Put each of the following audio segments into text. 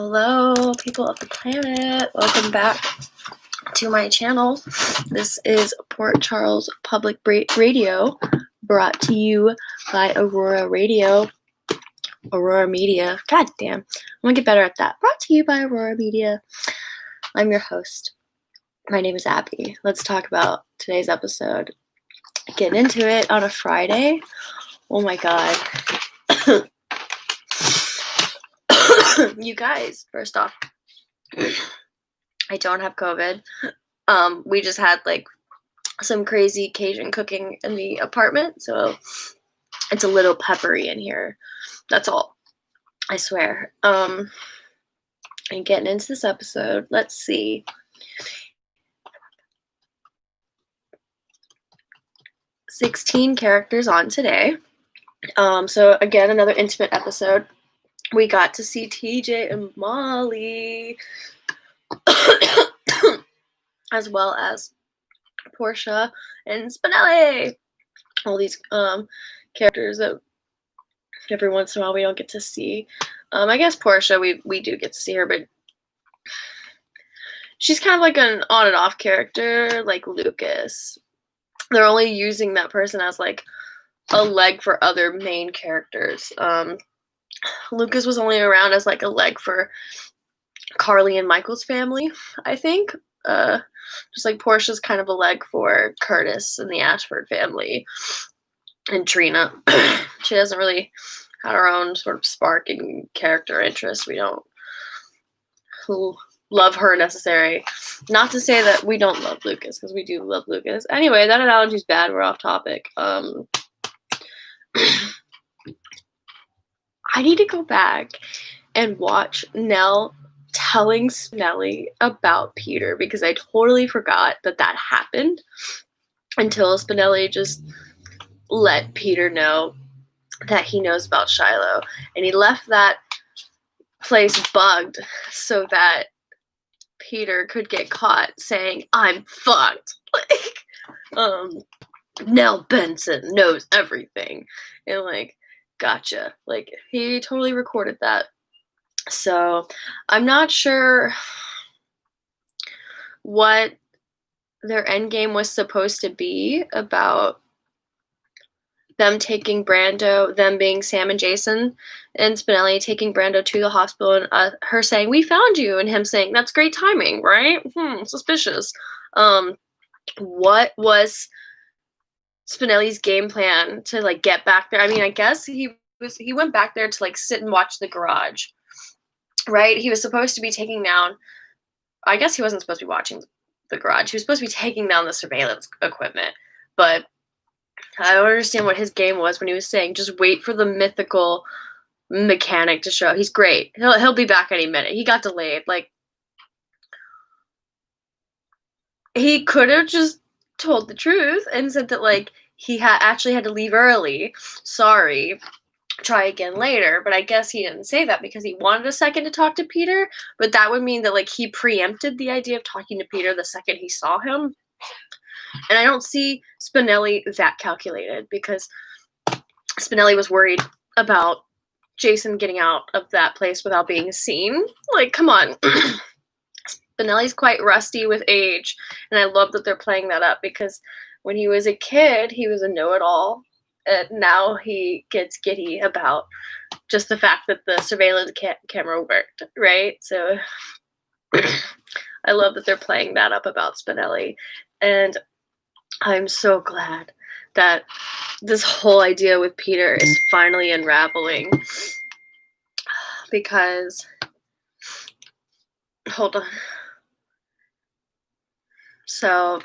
Hello, people of the planet. Welcome back to my channel. This is Port Charles Public Radio, brought to you by Aurora Media. God damn, I'm gonna get better at that. Brought to you by Aurora Media. I'm your host. My name is Abby. Let's talk about today's episode. Getting into it on a Friday. Oh my god. You guys, first off, I don't have COVID. We just had like some crazy Cajun cooking in the apartment, so it's a little peppery in here. That's all. I swear. And getting into this episode, let's see. $16 characters on today. So again, another intimate episode. We got to see TJ and Molly, as well as Portia and Spinelli. All these characters that every once in a while we don't get to see. I guess Portia, we do get to see her, but she's kind of like an on and off character, like Lucas. They're only using that person as like a leg for other main characters. Lucas was only around as like a leg for Carly and Michael's family, I think. Just like Portia's kind of a leg for Curtis and the Ashford family. And Trina. She doesn't really have her own sort of spark and character interest. We don't love her necessarily. Not to say that we don't love Lucas, because we do love Lucas. Anyway, that analogy's bad. We're off topic. I need to go back and watch Nell telling Spinelli about Peter, because I totally forgot that happened until Spinelli just let Peter know that he knows about Shiloh. And he left that place bugged so that Peter could get caught saying, "I'm fucked." Nell Benson knows everything. And like, gotcha. Like, he totally recorded that. So, I'm not sure what their end game was supposed to be about them taking Brando, them being Sam and Jason, and Spinelli taking Brando to the hospital, and her saying, "We found you," and him saying, "That's great timing, right? Suspicious." What was Spinelli's game plan to like get back there? I mean, I guess he went back there to like sit and watch the garage, right? He was supposed to be taking down, I guess he wasn't supposed to be watching the garage. He was supposed to be taking down the surveillance equipment, but I don't understand what his game was when he was saying, "Just wait for the mythical mechanic to show. He's great. He'll be back any minute." He got delayed. Like, he could have just told the truth and said that like he actually had to leave early. Sorry. Try again later. But I guess he didn't say that because he wanted a second to talk to Peter. But that would mean that like he preempted the idea of talking to Peter the second he saw him. And I don't see Spinelli that calculated, because Spinelli was worried about Jason getting out of that place without being seen. Like, come on. Spinelli's quite rusty with age, and I love that they're playing that up, because when he was a kid, he was a know-it-all, and now he gets giddy about just the fact that the surveillance camera worked, right? So I love that they're playing that up about Spinelli, and I'm so glad that this whole idea with Peter is finally unraveling, because, hold on. So,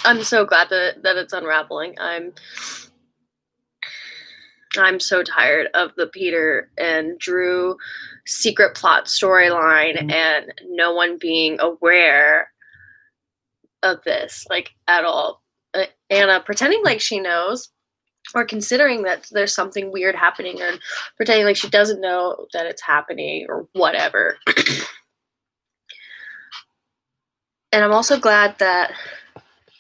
I'm so glad that it's unraveling. I'm so tired of the Peter and Drew secret plot storyline and no one being aware of this, like, at all. Anna pretending like she knows, or considering that there's something weird happening, or pretending like she doesn't know that it's happening, or whatever. And I'm also glad that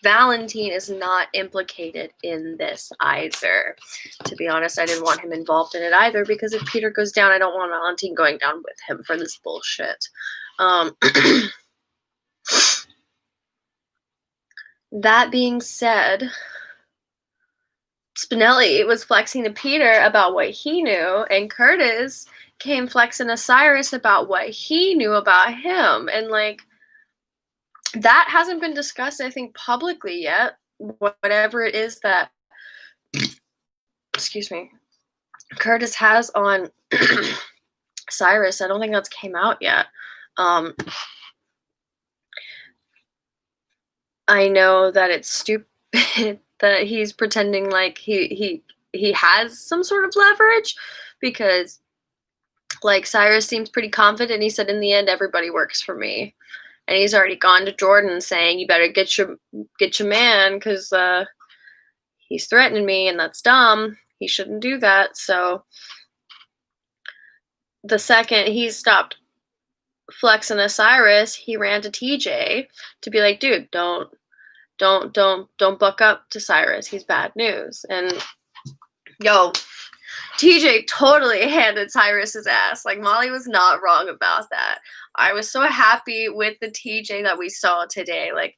Valentine is not implicated in this either. To be honest, I didn't want him involved in it either, because if Peter goes down, I don't want Valentine going down with him for this bullshit. That being said, Spinelli was flexing to Peter about what he knew, and Curtis came flexing to Cyrus about what he knew about him. And, like, that hasn't been discussed, I think, publicly yet. Whatever it is that, excuse me, Curtis has on Cyrus, I don't think that's came out yet. I know that it's stupid that he's pretending like he has some sort of leverage, because, like, Cyrus seems pretty confident. He said, in the end, everybody works for me. And he's already gone to Jordan saying, you better get your man, because he's threatening me, and that's dumb. He shouldn't do that. So the second he stopped flexing to Cyrus, he ran to TJ to be like, dude, don't buck up to Cyrus. He's bad news. And yo, TJ totally handed Cyrus's ass. Like, Molly was not wrong about that. I was so happy with the TJ that we saw today. Like,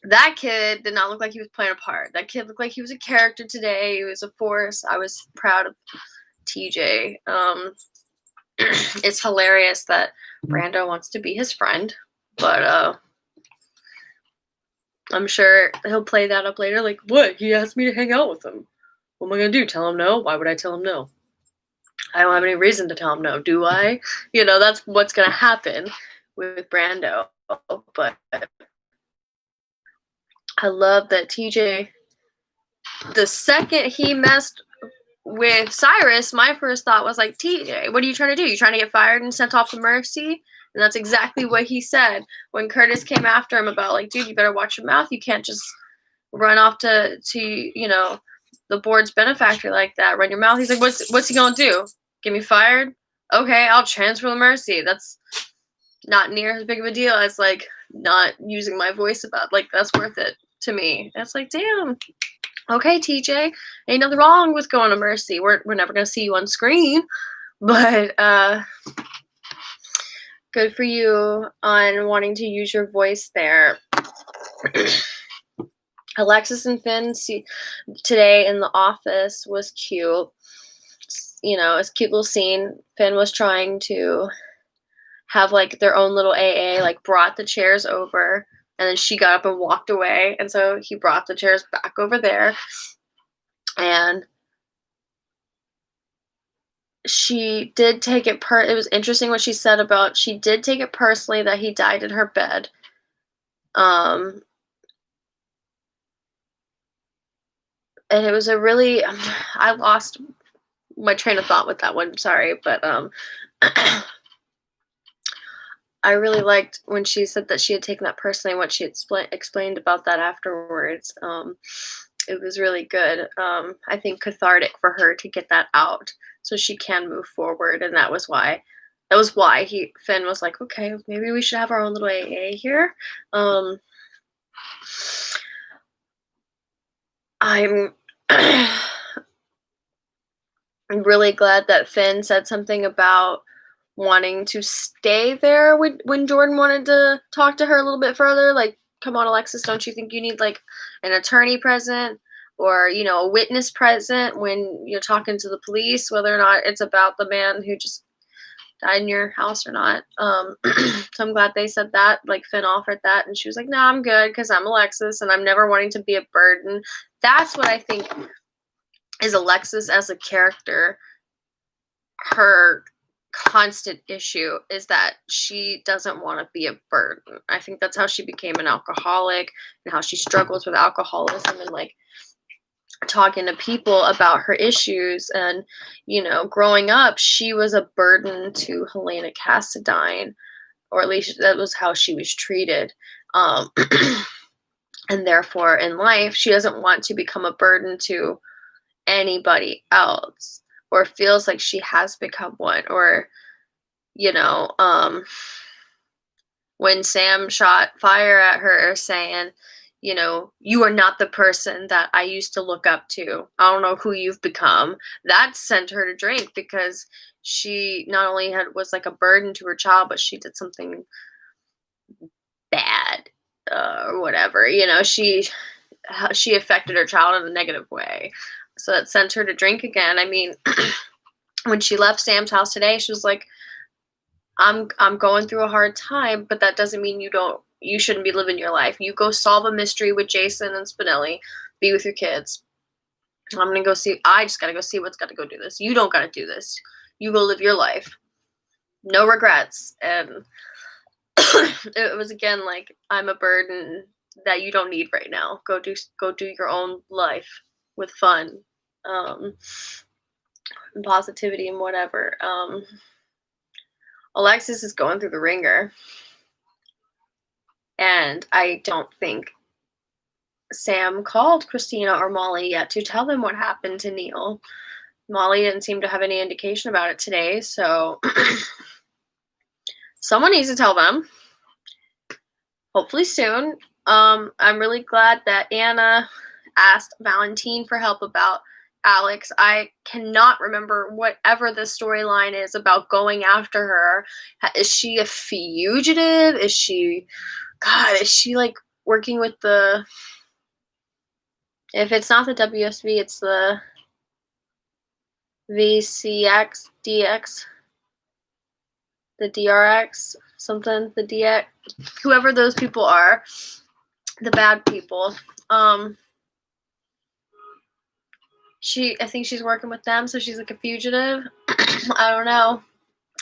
that kid did not look like he was playing a part. That kid looked like he was a character today. He was a force. I was proud of TJ. It's hilarious that Brando wants to be his friend, but I'm sure he'll play that up later. Like, what? He asked me to hang out with him. What am I going to do? Tell him no? Why would I tell him no? I don't have any reason to tell him no, do I? You know, that's what's going to happen with Brando. But I love that TJ, the second he messed with Cyrus, my first thought was like, TJ, what are you trying to do? You trying to get fired and sent off to Mercy? And that's exactly what he said when Curtis came after him about, like, dude, you better watch your mouth. You can't just run off to you know, the board's benefactor like that. Run your mouth. He's like, what's he gonna do? Get me fired? Okay, I'll transfer to Mercy. That's not near as big of a deal as, like, not using my voice about, like, that's worth it to me. That's like, damn. Okay, TJ, ain't nothing wrong with going to Mercy. We're never gonna see you on screen, but good for you on wanting to use your voice there. Alexis and Finn today in the office was cute. You know, it's a cute little scene. Finn was trying to have, like, their own little AA, like, brought the chairs over, and then she got up and walked away, and so he brought the chairs back over there. And she did take it it was interesting what she said about, she did take it personally that he died in her bed. And it was a really, I lost my train of thought with that one, sorry, but I really liked when she said that she had taken that personally, what she had explained about that afterwards. It was really good. I think cathartic for her to get that out so she can move forward, and that was why Finn was like, okay, maybe we should have our own little AA here. I'm really glad that Finn said something about wanting to stay there when Jordan wanted to talk to her a little bit further. Like, come on, Alexis, don't you think you need, like, an attorney present or, you know, a witness present when you're talking to the police, whether or not it's about the man who just died in your house or not. So I'm glad they said that. Like, Finn offered that, and she was like, no, I'm good because I'm Alexis and I'm never wanting to be a burden. That's what I think is Alexis as a character. Her constant issue is that she doesn't want to be a burden. I think that's how she became an alcoholic and how she struggles with alcoholism and, like, talking to people about her issues. And, you know, growing up, she was a burden to Helena Cassadine, or at least that was how she was treated. And therefore in life, she doesn't want to become a burden to anybody else, or feels like she has become one. Or, you know, when Sam shot fire at her saying, you are not the person that I used to look up to. I don't know who you've become. That sent her to drink because she not only was like a burden to her child, but she did something bad or whatever. She affected her child in a negative way. So that sent her to drink again. I mean, when she left Sam's house today, she was like, I'm going through a hard time, but that doesn't mean you shouldn't be living your life. You go solve a mystery with Jason and Spinelli, be with your kids. I just gotta go see what's gotta go do this. You don't gotta do this. You go live your life. No regrets. And it was again like, I'm a burden that you don't need right now. Go do your own life with fun, and positivity and whatever. Alexis is going through the ringer, and I don't think Sam called Christina or Molly yet to tell them what happened to Neil. Molly didn't seem to have any indication about it today, so someone needs to tell them. Hopefully soon. I'm really glad that Anna asked Valentine for help about Alex. I cannot remember whatever the storyline is about going after her. Is she a fugitive? Is she like working with if it's not the WSB, it's the VCX, DX, the DRX, something, the DX, whoever those people are, the bad people. I think she's working with them, so she's like a fugitive. I don't know.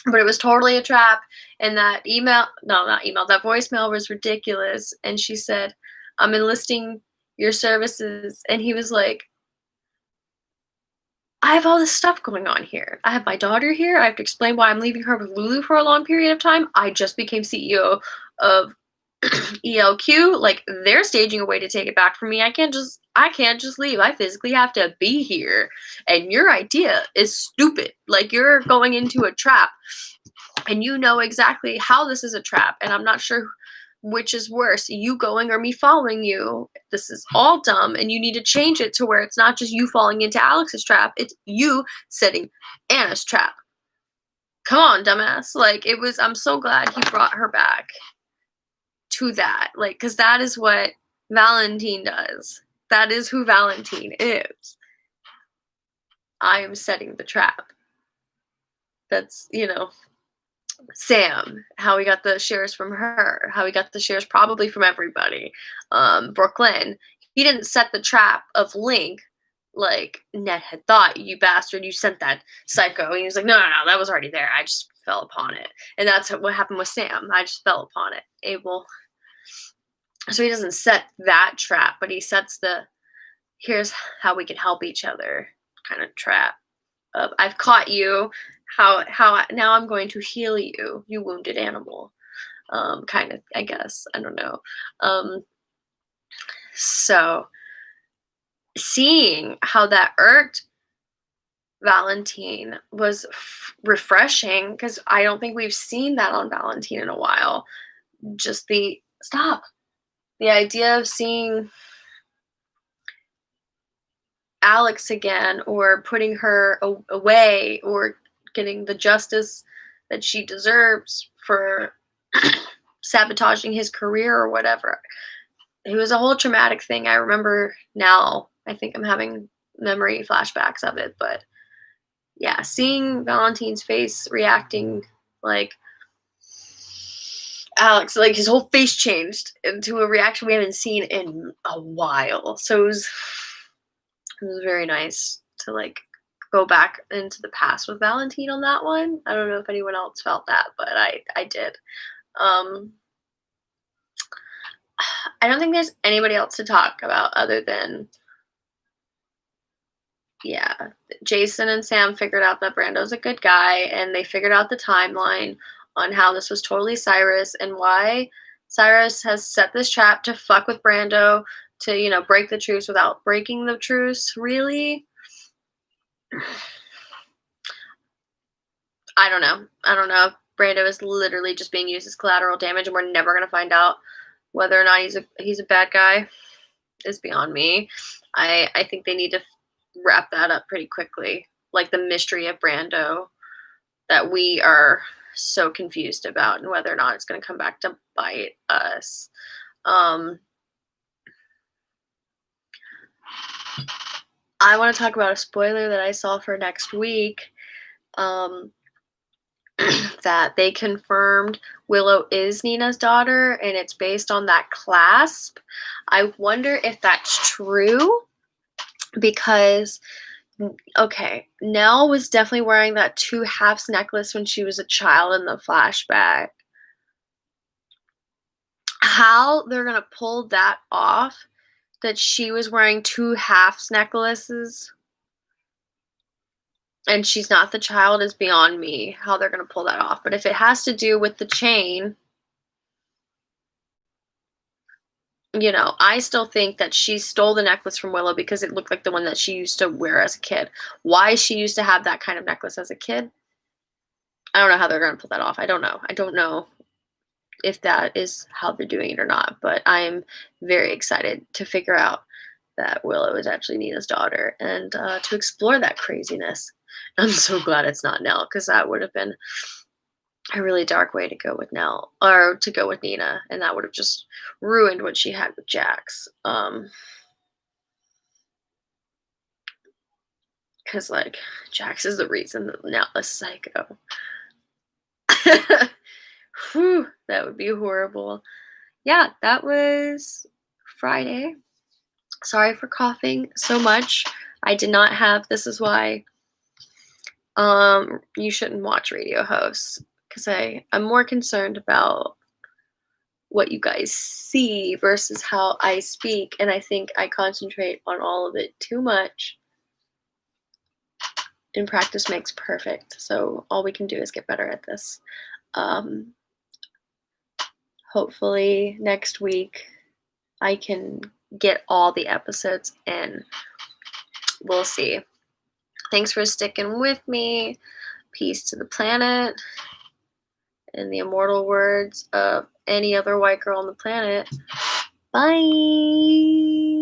But it was totally a trap. And that that voicemail was ridiculous. And she said, I'm enlisting your services. And he was like, I have all this stuff going on here. I have my daughter here. I have to explain why I'm leaving her with Lulu for a long period of time. I just became CEO of ELQ. Like, they're staging a way to take it back from me. I can't just leave. I physically have to be here. And your idea is stupid. Like, you're going into a trap. And you know exactly how this is a trap. And I'm not sure which is worse, you going or me following you. This is all dumb, and you need to change it to where it's not just you falling into Alex's trap, it's you setting Anna's trap. Come on, dumbass. Like, I'm so glad he brought her back to that. Like, because that is what Valentine does. That is who Valentine is. I am setting the trap. That's, Sam, how we got the shares from her, how we got the shares probably from everybody. Brooklyn, he didn't set the trap of Link like Ned had thought. You bastard, you sent that psycho. And he was like, no, that was already there. I just fell upon it. And that's what happened with Sam. I just fell upon it. Abel. So he doesn't set that trap, but he sets here's how we can help each other kind of trap. I've caught you. How now I'm going to heal you, you wounded animal. Kind of, I guess. I don't know. So seeing how that irked Valentine was refreshing, because I don't think we've seen that on Valentine in a while. Just the idea of seeing Alex again, or putting her away, or getting the justice that she deserves for sabotaging his career or whatever. It was a whole traumatic thing. I remember now. I think I'm having memory flashbacks of it, but yeah, seeing Valentine's face reacting like Alex, like his whole face changed into a reaction we haven't seen in a while. So it was very nice to like go back into the past with Valentine on that one. I don't know if anyone else felt that, but I did. I don't think there's anybody else to talk about other than, Jason and Sam figured out that Brando's a good guy, and they figured out the timeline on how this was totally Cyrus and why Cyrus has set this trap to fuck with Brando, to, break the truce without breaking the truce, really. I don't know. Brando is literally just being used as collateral damage, and we're never going to find out whether or not he's a bad guy. is beyond me. I think they need to wrap that up pretty quickly. Like the mystery of Brando that we are so confused about and whether or not it's going to come back to bite us. I want to talk about a spoiler that I saw for next week. That they confirmed Willow is Nina's daughter and it's based on that clasp. I wonder if that's true because, okay, Nell was definitely wearing that two halves necklace when she was a child in the flashback. How they're going to pull that off, that she was wearing two halves necklaces and she's not the child, is beyond me, how they're going to pull that off. But if it has to do with the chain, you know, I still think that she stole the necklace from Willow because it looked like the one that she used to wear as a kid. Why she used to have that kind of necklace as a kid, I don't know how they're going to pull that off. I don't know if that is how they're doing it or not, but I'm very excited to figure out that Willow is actually Nina's daughter and to explore that craziness. I'm so glad it's not Nell, because that would have been a really dark way to go with Nell, or to go with Nina, and that would have just ruined what she had with Jax. Because like Jax is the reason that Nell is psycho. Whew, that would be horrible. Yeah, that was Friday. Sorry for coughing so much. I did not have. This is why you shouldn't watch radio hosts, because I'm more concerned about what you guys see versus how I speak, and I think I concentrate on all of it too much. And practice makes perfect, so all we can do is get better at this. Hopefully next week I can get all the episodes in. We'll see. Thanks for sticking with me. Peace to the planet. In the immortal words of any other white girl on the planet, bye.